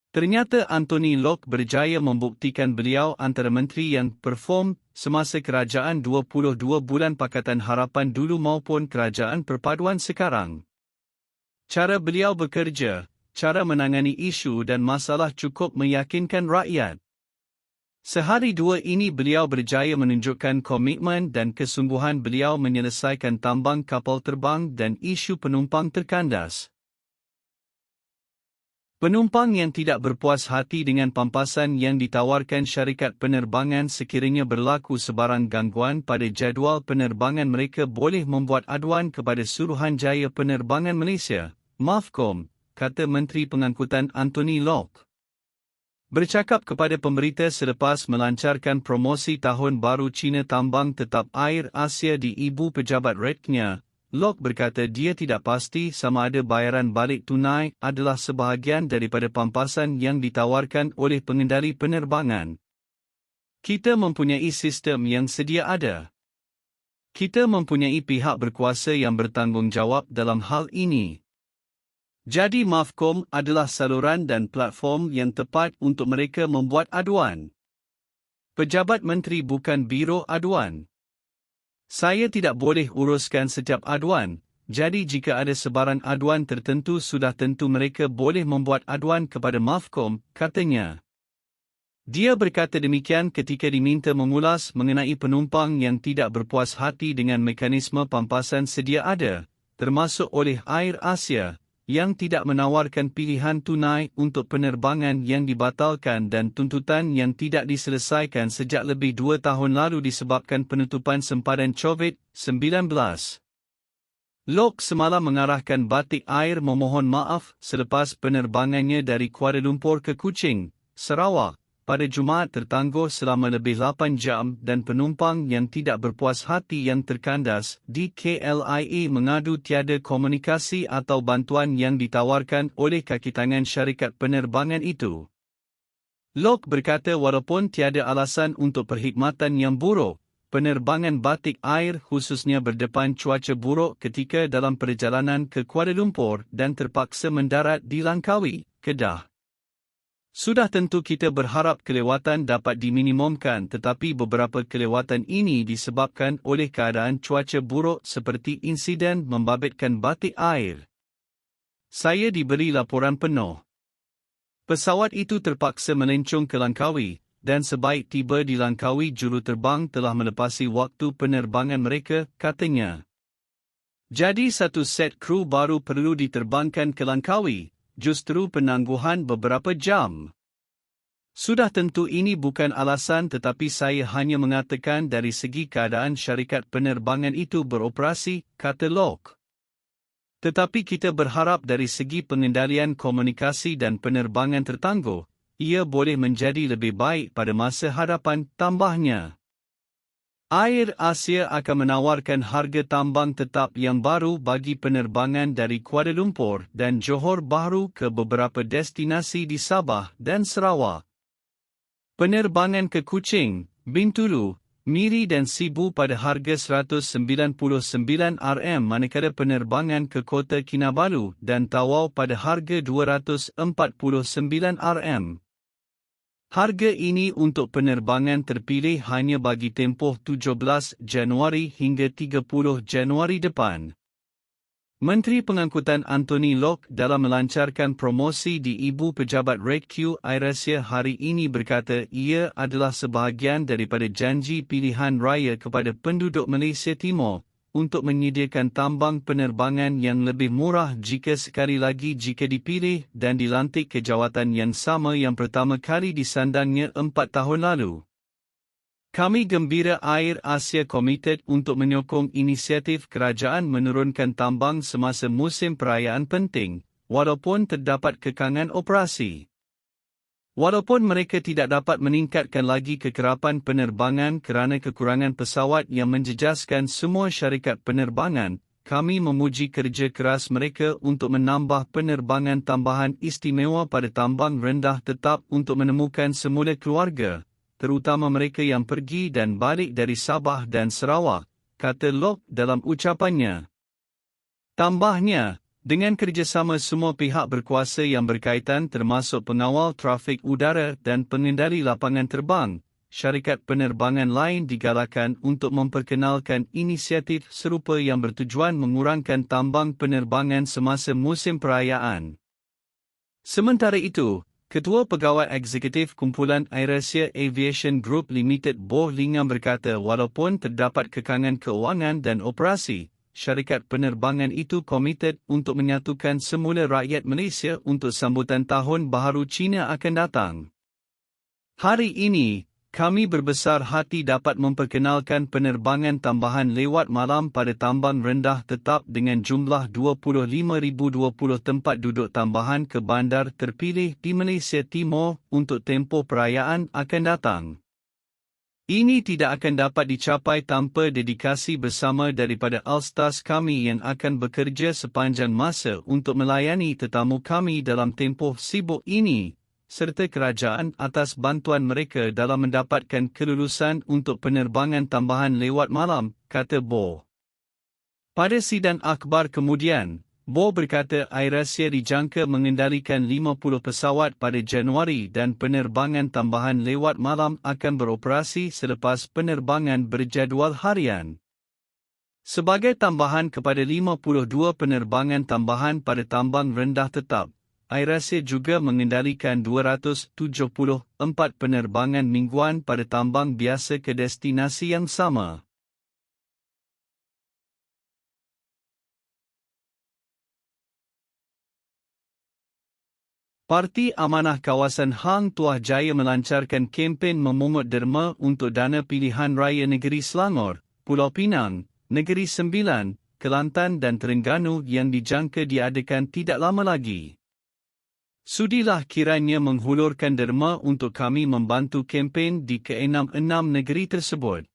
Ternyata Anthony Locke berjaya membuktikan beliau antara menteri yang perform semasa kerajaan 22 bulan Pakatan Harapan dulu maupun kerajaan perpaduan sekarang. Cara beliau bekerja, cara menangani isu dan masalah cukup meyakinkan rakyat. Sehari dua ini beliau berjaya menunjukkan komitmen dan kesungguhan beliau menyelesaikan tambang kapal terbang dan isu penumpang terkandas. Penumpang yang tidak berpuas hati dengan pampasan yang ditawarkan syarikat penerbangan sekiranya berlaku sebarang gangguan pada jadual penerbangan mereka boleh membuat aduan kepada Suruhanjaya Penerbangan Malaysia, MAFCOM, kata Menteri Pengangkutan Anthony Locke. Bercakap kepada pemberita selepas melancarkan promosi Tahun Baru Cina Tambang Tetap Air Asia di Ibu Pejabat Rednya, Locke berkata dia tidak pasti sama ada bayaran balik tunai adalah sebahagian daripada pampasan yang ditawarkan oleh pengendali penerbangan. Kita mempunyai sistem yang sedia ada. Kita mempunyai pihak berkuasa yang bertanggungjawab dalam hal ini. Jadi MAFCOM adalah saluran dan platform yang tepat untuk mereka membuat aduan. Pejabat menteri bukan biro aduan. Saya tidak boleh uruskan setiap aduan, jadi jika ada sebarang aduan tertentu sudah tentu mereka boleh membuat aduan kepada MAFCOM, katanya. Dia berkata demikian ketika diminta mengulas mengenai penumpang yang tidak berpuas hati dengan mekanisme pampasan sedia ada, termasuk oleh Air Asia, yang tidak menawarkan pilihan tunai untuk penerbangan yang dibatalkan dan tuntutan yang tidak diselesaikan sejak lebih 2 tahun lalu disebabkan penutupan sempadan COVID-19. Locke semalam mengarahkan Batik Air memohon maaf selepas penerbangannya dari Kuala Lumpur ke Kuching, Sarawak, pada Jumaat tertangguh selama lebih 8 jam dan penumpang yang tidak berpuas hati yang terkandas di KLIA mengadu tiada komunikasi atau bantuan yang ditawarkan oleh kakitangan syarikat penerbangan itu. Locke berkata walaupun tiada alasan untuk perkhidmatan yang buruk, penerbangan Batik Air khususnya berdepan cuaca buruk ketika dalam perjalanan ke Kuala Lumpur dan terpaksa mendarat di Langkawi, Kedah. Sudah tentu kita berharap kelewatan dapat diminimumkan tetapi beberapa kelewatan ini disebabkan oleh keadaan cuaca buruk seperti insiden membabitkan Batik Air. Saya diberi laporan penuh. Pesawat itu terpaksa melencong ke Langkawi, dan sebaik tiba di Langkawi juruterbang telah melepasi waktu penerbangan mereka, katanya. Jadi satu set kru baru perlu diterbangkan ke Langkawi. Justru penangguhan beberapa jam. Sudah tentu ini bukan alasan tetapi saya hanya mengatakan dari segi keadaan syarikat penerbangan itu beroperasi, kata Locke. Tetapi kita berharap dari segi pengendalian komunikasi dan penerbangan tertangguh, ia boleh menjadi lebih baik pada masa hadapan, tambahnya. Air Asia akan menawarkan harga tambang tetap yang baru bagi penerbangan dari Kuala Lumpur dan Johor Bahru ke beberapa destinasi di Sabah dan Sarawak. Penerbangan ke Kuching, Bintulu, Miri dan Sibu pada harga RM199 manakala penerbangan ke Kota Kinabalu dan Tawau pada harga RM249. Harga ini untuk penerbangan terpilih hanya bagi tempoh 17 Januari hingga 30 Januari depan. Menteri Pengangkutan Anthony Locke dalam melancarkan promosi di Ibu Pejabat Redque AirAsia hari ini berkata ia adalah sebahagian daripada janji pilihan raya kepada penduduk Malaysia Timur untuk menyediakan tambang penerbangan yang lebih murah jika sekali lagi jika dipilih dan dilantik ke jawatan yang sama yang pertama kali disandangnya 4 tahun lalu. Kami gembira Air Asia komited untuk menyokong inisiatif kerajaan menurunkan tambang semasa musim perayaan penting, walaupun terdapat kekangan operasi. Walaupun mereka tidak dapat meningkatkan lagi kekerapan penerbangan kerana kekurangan pesawat yang menjejaskan semua syarikat penerbangan, kami memuji kerja keras mereka untuk menambah penerbangan tambahan istimewa pada tambang rendah tetap untuk menemukan semula keluarga, terutama mereka yang pergi dan balik dari Sabah dan Sarawak, kata Locke dalam ucapannya. Tambahnya, Dengan kerjasama semua pihak berkuasa yang berkaitan termasuk pengawal trafik udara dan pengendali lapangan terbang, syarikat penerbangan lain digalakkan untuk memperkenalkan inisiatif serupa yang bertujuan mengurangkan tambang penerbangan semasa musim perayaan. Sementara itu, Ketua Pegawai Eksekutif Kumpulan AirAsia Aviation Group Limited Boh Lingam berkata walaupun terdapat kekangan keuangan dan operasi, syarikat penerbangan itu komited untuk menyatukan semula rakyat Malaysia untuk sambutan Tahun Baharu Cina akan datang. Hari ini, kami berbesar hati dapat memperkenalkan penerbangan tambahan lewat malam pada tambang rendah tetap dengan jumlah 25,020 tempat duduk tambahan ke bandar terpilih di Malaysia Timur untuk tempoh perayaan akan datang. Ini tidak akan dapat dicapai tanpa dedikasi bersama daripada all-stars kami yang akan bekerja sepanjang masa untuk melayani tetamu kami dalam tempoh sibuk ini, serta kerajaan atas bantuan mereka dalam mendapatkan kelulusan untuk penerbangan tambahan lewat malam, kata Boh. Pada sidang akhbar kemudian, Boh berkata AirAsia dijangka mengendalikan 50 pesawat pada Januari dan penerbangan tambahan lewat malam akan beroperasi selepas penerbangan berjadual harian. Sebagai tambahan kepada 52 penerbangan tambahan pada tambang rendah tetap, AirAsia juga mengendalikan 274 penerbangan mingguan pada tambang biasa ke destinasi yang sama. Parti Amanah Kawasan Hang Tuah Jaya melancarkan kempen memungut derma untuk dana pilihan raya negeri Selangor, Pulau Pinang, Negeri Sembilan, Kelantan dan Terengganu yang dijangka diadakan tidak lama lagi. Sudilah kiranya menghulurkan derma untuk kami membantu kempen di ke-66 negeri tersebut.